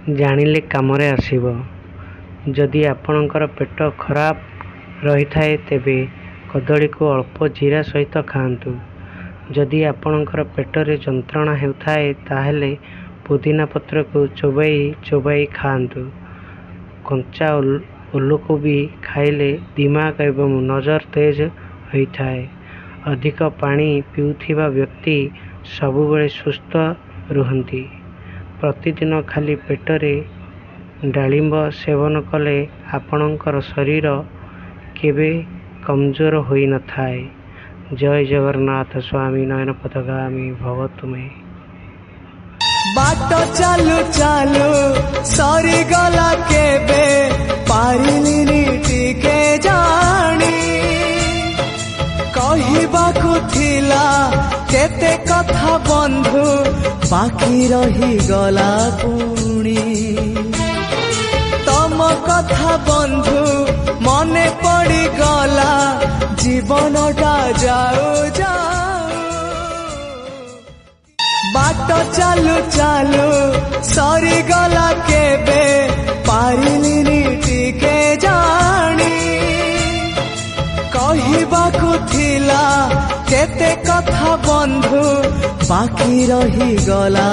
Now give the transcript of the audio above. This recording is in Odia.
ଜାଣିଲେ କାମରେ ଆସିବ। ଯଦି ଆପଣଙ୍କର ପେଟ ଖରାପ ରହିଥାଏ ତେବେ କଦଳୀକୁ ଅଳ୍ପ ଜିରା ସହିତ ଖାଆନ୍ତୁ। ଯଦି ଆପଣଙ୍କର ପେଟରେ ଯନ୍ତ୍ରଣା ହେଉଥାଏ ତାହେଲେ ପୁଦିନା ପତ୍ରକୁ ଚୋବାଇ ଚୋବାଇ ଖାଆନ୍ତୁ। କଞ୍ଚା ଓଲକୋବି ଖାଇଲେ ଦିମାଗ ଏବଂ ନଜର ତେଜ ହୋଇଥାଏ। ଅଧିକ ପାଣି ପିଉଥିବା ବ୍ୟକ୍ତି ସବୁବେଳେ ସୁସ୍ଥ ରୁହନ୍ତି। ପ୍ରତିଦିନ ଖାଲି ପେଟରେ ଡାଳିମ୍ବ ସେବନ କଲେ ଆପଣଙ୍କର ଶରୀର କେବେ କମଜୋର ହୋଇନଥାଏ। ଜୟ ଜଗନ୍ନାଥ। ସ୍ୱାମୀ ନୟନ ପଥଗାମୀ ଭବ ତୁମେ। बाट चालू चालू सरीगला केबे पारिलिनी टिके जानी कहिबाकु थिला केते कथा बंधु बाकी रही गला पुणी तम कथा बंधु मने पड़ी गला जीवनटा जाऊ जाऊ बाट चालू चालू सरीगला केबे पारिलिनी टिके जानी कहिबाकु थिला केते कथा बंधु बाकी रही गला।